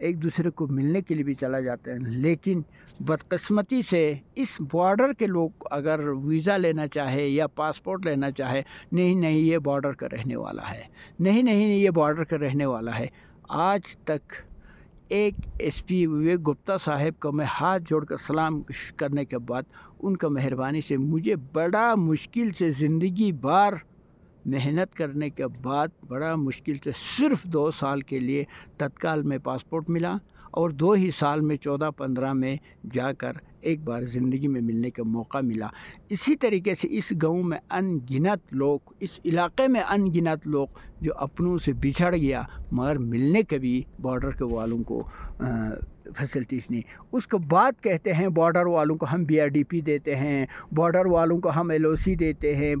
ایک دوسرے کو ملنے کے لیے بھی چلا جاتے ہیں، لیکن بدقسمتی سے اس بارڈر کے لوگ اگر ویزا لینا چاہے یا پاسپورٹ لینا چاہے، نہیں یہ بارڈر کا رہنے والا ہے، نہیں یہ بارڈر کا رہنے والا ہے۔ آج تک ایک ایس پی وویک گپتا صاحب کو میں ہاتھ جوڑ کر سلام کرنے کے بعد ان کا مہربانی سے مجھے بڑا مشکل سے زندگی بھر محنت کرنے کے بعد بڑا مشکل سے صرف 2 سال کے لیے تتکال میں پاسپورٹ ملا، اور 2 ہی سال میں 14-15 میں جا کر ایک بار زندگی میں ملنے کا موقع ملا۔ اسی طریقے سے اس گاؤں میں ان گنت لوگ، اس علاقے میں ان گنت لوگ جو اپنوں سے بچھڑ گیا، مگر ملنے کے بھی بارڈر کے والوں کو فیسلٹیز نہیں۔ اس کے بعد کہتے ہیں بارڈر والوں کو ہم BRDP دیتے ہیں، بارڈر والوں کو ہم LOC دیتے ہیں،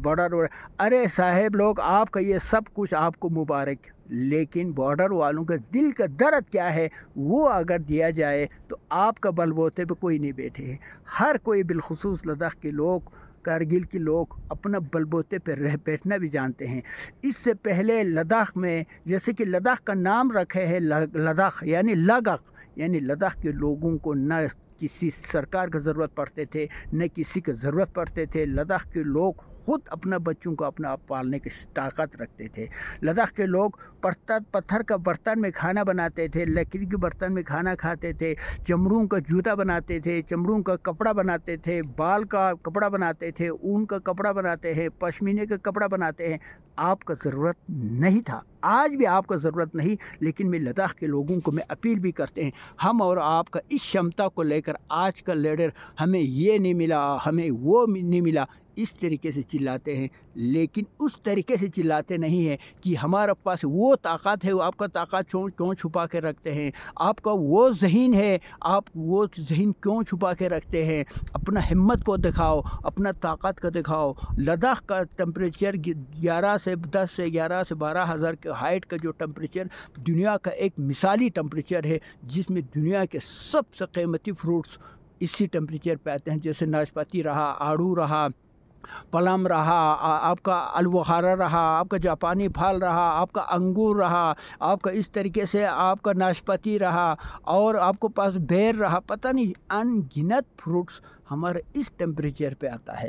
ارے صاحب لوگ، آپ کا یہ سب کچھ آپ کو مبارک، لیکن بارڈر والوں کا دل کا درد کیا ہے وہ اگر دیا جائے تو آپ کا بل بوتے پہ کوئی نہیں بیٹھے ہیں۔ ہر کوئی، بالخصوص لداخ کے لوگ، کارگل کے لوگ اپنا بل بوتے پہ بیٹھنا بھی جانتے ہیں۔ اس سے پہلے لداخ میں، جیسے کہ لداخ کا نام رکھے ہیں لداخ یعنی لگاخ، یعنی لداخ کے لوگوں کو نہ کسی سرکار کا ضرورت پڑتے تھے، نہ کسی کا ضرورت پڑتے تھے۔ لداخ کے لوگ خود اپنا بچوں کو اپنا آپ پالنے کی طاقت رکھتے تھے۔ لداخ کے لوگ پتھر کا برتن میں کھانا بناتے تھے، لکڑی کے برتن میں کھانا کھاتے تھے، چمڑوں کا جوتا بناتے تھے، چمڑوں کا کپڑا بناتے تھے، بال کا کپڑا بناتے تھے، اون کا کپڑا بناتے ہیں، پشمینے کا کپڑا بناتے ہیں۔ آپ کا ضرورت نہیں تھا، آج بھی آپ کا ضرورت نہیں، لیکن میں لداخ کے لوگوں کو میں اپیل بھی کرتے ہیں، ہم اور آپ کا اس شمتا کو لے کر آج کا لیڈر ہمیں یہ نہیں ملا، ہمیں وہ نہیں ملا، اس طریقے سے چلاتے ہیں، لیکن اس طریقے سے چلاتے نہیں ہیں کہ ہمارے پاس وہ طاقت ہے، آپ کا طاقت کیوں چھپا کے رکھتے ہیں، آپ کا وہ ذہین ہے، آپ وہ ذہین کیوں چھپا کے رکھتے ہیں، اپنا ہمت کو دکھاؤ، اپنا طاقت کو دکھاؤ۔ لداخ کا ٹمپریچر 10 سے 12 ہزار کے ہائٹ کا جو ٹمپریچر دنیا کا ایک مثالی ٹمپریچر ہے، جس میں دنیا کے سب سے قیمتی فروٹس اسی ٹمپریچر پہ آتے ہیں، جیسے ناشپاتی رہا، آڑو رہا، پلم رہا، آپ کا البخارا رہا، آپ کا جاپانی پھل رہا، آپ کا انگور رہا، آپ کا اس طریقے سے آپ کا ناشپاتی رہا، اور آپ کو پاس بیر رہا، پتہ نہیں ان گنت فروٹس ہمارے اس ٹمپریچر پہ آتا ہے۔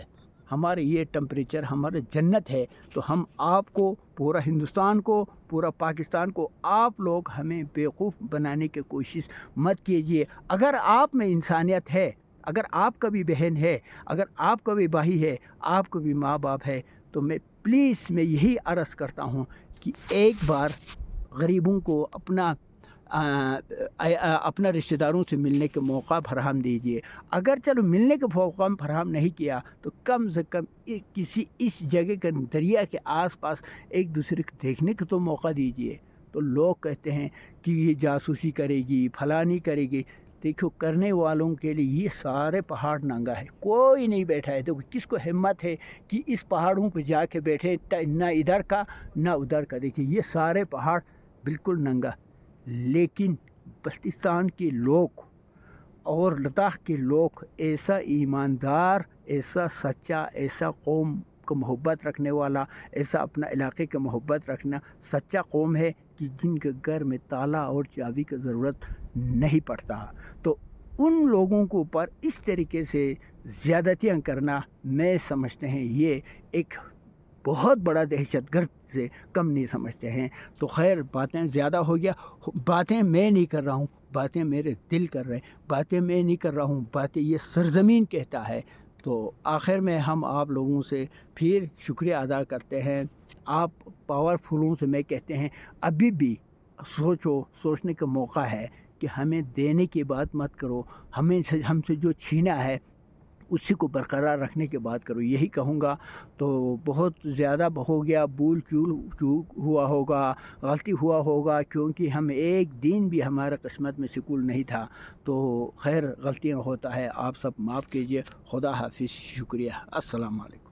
ہمارے یہ ٹمپریچر ہمارے جنت ہے، تو ہم آپ کو، پورا ہندوستان کو، پورا پاکستان کو، آپ لوگ ہمیں بیوقوف بنانے کی کوشش مت کیجیے۔ اگر آپ میں انسانیت ہے، اگر آپ کا بھی بہن ہے، اگر آپ کا بھی بھائی ہے، آپ کا بھی ماں باپ ہے، تو میں یہی عرض کرتا ہوں کہ ایک بار غریبوں کو اپنا رشتہ داروں سے ملنے کے موقع فراہم دیجیے۔ اگر چلو ملنے کے موقع فراہم نہیں کیا تو کم سے کم کسی اس جگہ کے دریا کے آس پاس ایک دوسرے کو دیکھنے کا تو موقع دیجیے۔ تو لوگ کہتے ہیں کہ یہ جاسوسی کرے گی، فلانی کرے گی۔ دیکھو، کرنے والوں کے لیے یہ سارے پہاڑ ننگا ہے، کوئی نہیں بیٹھا ہے۔ دیکھو کس کو ہمت ہے کہ اس پہاڑوں پہ جا کے بیٹھے، نہ ادھر کا نہ ادھر کا۔ دیکھیے یہ سارے پہاڑ بالکل ننگا، لیکن بلتستان کے لوگ اور لداخ کے لوگ ایسا ایماندار، ایسا سچا، ایسا قوم کو محبت رکھنے والا، ایسا اپنا علاقے کا محبت رکھنا سچا قوم ہے کہ جن کے گھر میں تالا اور چابی کی ضرورت نہیں پڑتا۔ تو ان لوگوں کے اوپر اس طریقے سے زیادتیاں کرنا، میں سمجھتے ہیں یہ ایک بہت بڑا دہشت گرد سے کم نہیں سمجھتے ہیں۔ تو خیر، باتیں زیادہ ہو گیا، باتیں میں نہیں کر رہا ہوں، باتیں میرے دل کر رہے ہیں، باتیں میں نہیں کر رہا ہوں، باتیں یہ سرزمین کہتا ہے۔ تو آخر میں ہم آپ لوگوں سے پھر شکریہ ادا کرتے ہیں۔ آپ پاورفلوں سے میں کہتے ہیں، ابھی بھی سوچنے کا موقع ہے کہ ہمیں دینے کی بات مت کرو، ہم سے جو چھینا ہے اسی کو برقرار رکھنے کی بات کرو، یہی کہوں گا۔ تو بہت زیادہ ہو گیا، بھول چوک ہوا ہوگا، غلطی ہوا ہوگا، کیونکہ ہم ایک دن بھی ہمارا قسمت میں سکول نہیں تھا۔ تو خیر، غلطیاں ہوتا ہے، آپ سب معاف کیجیے۔ خدا حافظ، شکریہ، السلام علیکم۔